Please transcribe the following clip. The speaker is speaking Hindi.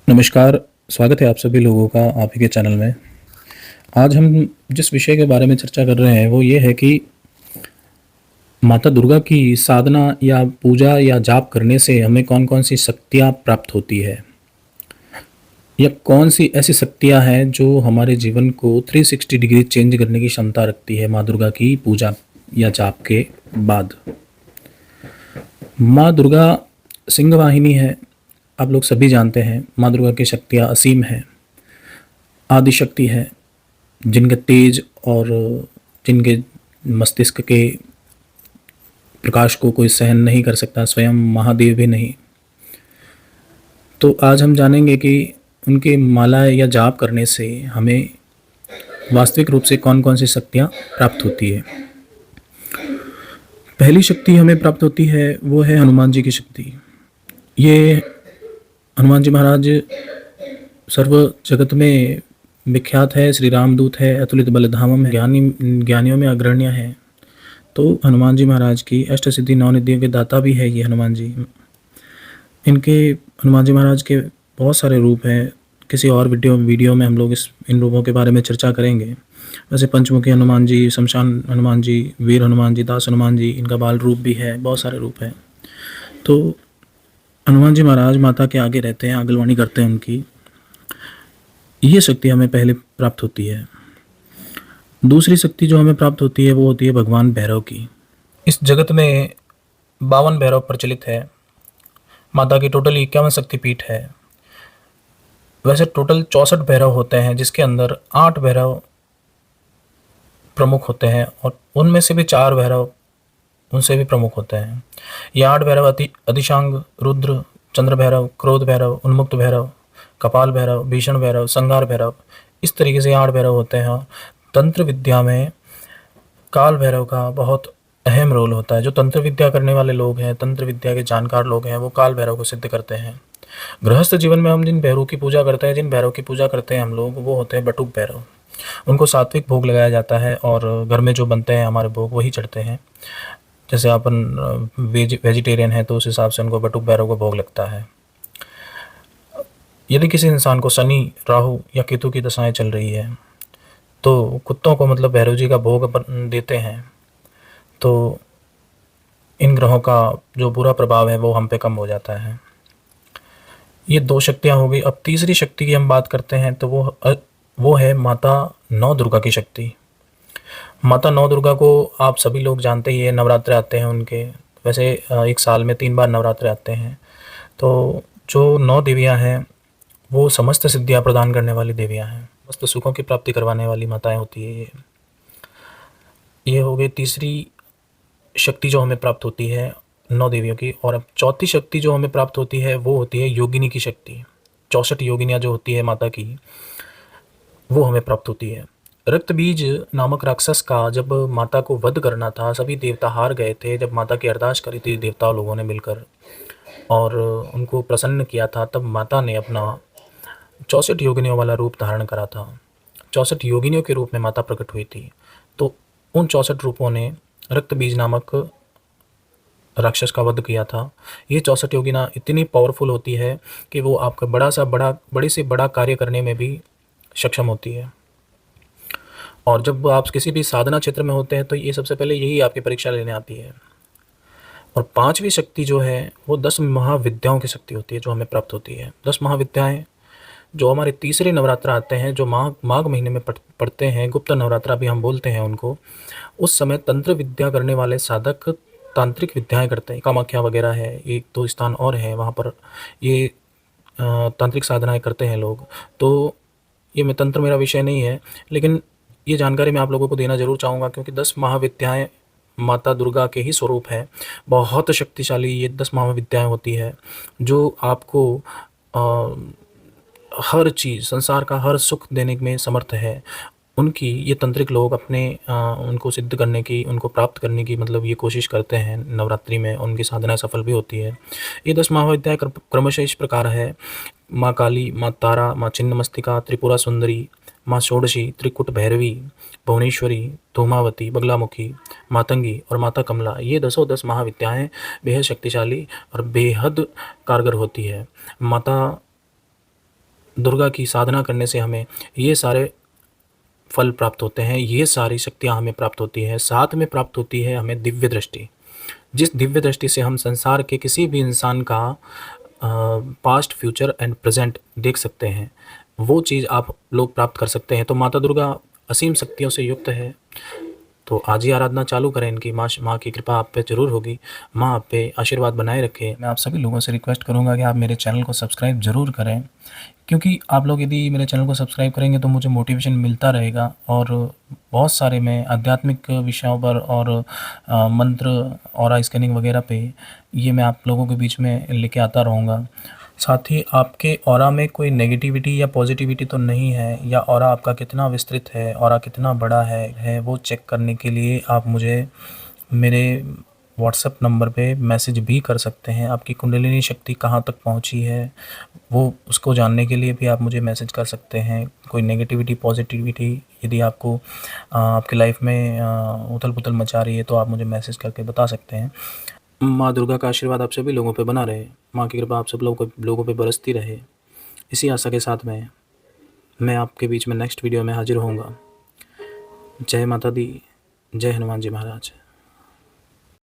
नमस्कार, स्वागत है आप सभी लोगों का आप ही के चैनल में। आज हम जिस विषय के बारे में चर्चा कर रहे हैं वो ये है कि माता दुर्गा की साधना या पूजा या जाप करने से हमें कौन-कौन सी शक्तियाँ प्राप्त होती है? या कौन-सी ऐसी शक्तियाँ हैं जो हमारे जीवन को 360 डिग्री चेंज करने की क्षमता रखती है माँ दुर्गा की पूजा या जाप के बाद? माँ दुर्गा सिंह वाहिनी है, आप लोग सभी जानते हैं। माँ दुर्गा की शक्तियाँ असीम हैं, आदि शक्ति है, जिनके तेज और जिनके मस्तिष्क के प्रकाश को कोई सहन नहीं कर सकता, स्वयं महादेव भी नहीं। तो आज हम जानेंगे कि उनकी माला या जाप करने से हमें वास्तविक रूप से कौन कौन सी शक्तियाँ प्राप्त होती है। पहली शक्ति हमें प्राप्त होती है वो है हनुमान जी की शक्ति। ये हनुमान जी महाराज सर्व जगत में विख्यात है, श्री रामदूत है, अतुलित बलधामम है, ज्ञानियों में अग्रण्य है। तो हनुमान जी महाराज की अष्ट सिद्धि नौ निधियों के दाता भी है ये हनुमान जी। इनके हनुमान जी महाराज के बहुत सारे रूप हैं। किसी और वीडियो में हम लोग इन रूपों के बारे में चर्चा करेंगे। वैसे पंचमुखी हनुमान जी, शमशान हनुमान जी, वीर हनुमान जी, दास हनुमान जी, इनका बाल रूप भी है, बहुत सारे रूप हैं। तो हनुमान जी महाराज माता के आगे रहते हैं, आगलवाणी करते हैं उनकी। ये शक्ति हमें पहले प्राप्त होती है। दूसरी शक्ति जो हमें प्राप्त होती है वो होती है भगवान भैरव की। इस जगत में 52 भैरव प्रचलित है। माता की टोटल 51 शक्तिपीठ है। वैसे टोटल 64 भैरव होते हैं, जिसके अंदर 8 भैरव प्रमुख होते हैं और उनमें से भी 4 भैरव उनसे भी प्रमुख होते हैं। ये 8 भैरव अधिशांग, रुद्र, चंद्र भैरव, क्रोध भैरव, उन्मुक्त भैरव, कपाल भैरव, भीषण भैरव, संहार भैरव, इस तरीके से 8 भैरव होते हैं। तंत्र विद्या में काल भैरव का बहुत अहम रोल होता है। जो तंत्र विद्या करने वाले लोग हैं, तंत्र विद्या के जानकार लोग हैं, वो काल भैरव को सिद्ध करते हैं। गृहस्थ जीवन में हम जिन भैरव की पूजा करते हैं हम लोग, वो होते हैं बटुक भैरव। उनको सात्विक भोग लगाया जाता है और घर में जो बनते हैं हमारे भोग वही चढ़ते हैं। जैसे अपन वेजिटेरियन है तो उस हिसाब से उनको बटुक भैरव को भोग लगता है। यदि किसी इंसान को शनि, राहु या केतु की दशाएं चल रही है तो कुत्तों को मतलब भैरव जी का भोग अपन देते हैं, तो इन ग्रहों का जो बुरा प्रभाव है वो हम पे कम हो जाता है। ये 2 शक्तियाँ हो गई। अब तीसरी शक्ति की हम बात करते हैं तो वो है माता नौ दुर्गा की शक्ति। माता नौ दुर्गा को आप सभी लोग जानते ही है, नवरात्रे आते हैं उनके। वैसे एक साल में 3 बार नवरात्रे आते हैं। तो जो 9 देवियाँ हैं वो समस्त सिद्धियाँ प्रदान करने वाली देवियाँ हैं, समस्त सुखों की प्राप्ति करवाने वाली माताएं होती है ये हो गई तीसरी शक्ति जो हमें प्राप्त होती है 9 देवियों की। और अब चौथी शक्ति जो हमें प्राप्त होती है वो होती है योगिनी की शक्ति। 64 योगिनियाँ जो होती है माता की, वो हमें प्राप्त होती है। रक्तबीज नामक राक्षस का जब माता को वध करना था, सभी देवता हार गए थे। जब माता की अरदास करी थी देवता लोगों ने मिलकर और उनको प्रसन्न किया था, तब माता ने अपना 64 योगिनियों वाला रूप धारण करा था। 64 योगिनियों के रूप में माता प्रकट हुई थी। तो उन 64 रूपों ने रक्तबीज नामक राक्षस का वध किया था। ये 64 योगिना इतनी पावरफुल होती है कि वो आपका बड़े से बड़ा कार्य करने में भी सक्षम होती है। और जब आप किसी भी साधना क्षेत्र में होते हैं तो ये सबसे पहले यही आपकी परीक्षा लेने आती है। और 5वीं शक्ति जो है वो 10 महाविद्याओं की शक्ति होती है जो हमें प्राप्त होती है। 10 महाविद्याएं जो हमारे तीसरे नवरात्र आते हैं, जो माघ महीने में पढ़ते हैं, गुप्त नवरात्रा भी हम बोलते हैं उनको। उस समय तंत्र विद्या करने वाले साधक तांत्रिक विद्याएं करते हैं। कामाख्या वगैरह है, 1-2 स्थान और हैं वहाँ पर ये तांत्रिक साधनाएं करते हैं लोग। तो ये मैं तंत्र मेरा विषय नहीं है, लेकिन ये जानकारी मैं आप लोगों को देना ज़रूर चाहूँगा क्योंकि 10 महाविद्याएं माता दुर्गा के ही स्वरूप है। बहुत शक्तिशाली ये 10 महाविद्याएं होती है जो आपको हर चीज़, संसार का हर सुख देने में समर्थ है। उनकी ये तांत्रिक लोग अपने उनको सिद्ध करने की, उनको प्राप्त करने की मतलब ये कोशिश करते हैं नवरात्रि में। उनकी साधना सफल भी होती है। ये 10 महाविद्याएं क्रमशः इस प्रकार है: माँ काली, माँ तारा, माँ छिन्नमस्तिका, त्रिपुरा सुंदरी, माँ षोडशी, त्रिकुट भैरवी, भुवनेश्वरी, धूमावती, बगलामुखी, मातंगी और माता कमला। ये 10 महाविद्याएं बेहद शक्तिशाली और बेहद कारगर होती है। माता दुर्गा की साधना करने से हमें ये सारे फल प्राप्त होते हैं, ये सारी शक्तियाँ हमें प्राप्त होती है। साथ में प्राप्त होती है हमें दिव्य दृष्टि। जिस दिव्य दृष्टि से हम संसार के किसी भी इंसान का पास्ट, फ्यूचर एंड प्रेज़ेंट देख सकते हैं, वो चीज़ आप लोग प्राप्त कर सकते हैं। तो माता दुर्गा असीम शक्तियों से युक्त है। तो आज ही आराधना चालू करें इनकी। माँ की कृपा आप पे ज़रूर होगी। माँ आप पे आशीर्वाद बनाए रखे। मैं आप सभी लोगों से रिक्वेस्ट करूँगा कि आप मेरे चैनल को सब्सक्राइब ज़रूर करें, क्योंकि आप लोग यदि मेरे चैनल को सब्सक्राइब करेंगे तो मुझे मोटिवेशन मिलता रहेगा और बहुत सारे मैं आध्यात्मिक विषयों पर और मंत्र, ऑरा स्कैनिंग वगैरह पे ये मैं आप लोगों के बीच में लेके आता रहूँगा। साथ ही आपके ऑरा में कोई नेगेटिविटी या पॉजिटिविटी तो नहीं है, या ऑरा आपका कितना विस्तृत है, ऑरा कितना बड़ा है वो चेक करने के लिए आप मुझे मेरे व्हाट्सएप नंबर पे मैसेज भी कर सकते हैं। आपकी कुंडलिनी शक्ति कहाँ तक पहुँची है वो उसको जानने के लिए भी आप मुझे मैसेज कर सकते हैं। कोई नेगेटिविटी, पॉजिटिविटी यदि आपको आपकी लाइफ में उथल-पुथल मचा रही है तो आप मुझे मैसेज करके बता सकते हैं। माँ दुर्गा का आशीर्वाद आप सभी लोगों पे बना रहे। माँ की कृपा आप सब लोगों पे बरसती रहे। इसी आशा के साथ में मैं आपके बीच में नेक्स्ट वीडियो में हाजिर होऊंगा। जय माता दी, जय हनुमान जी महाराज।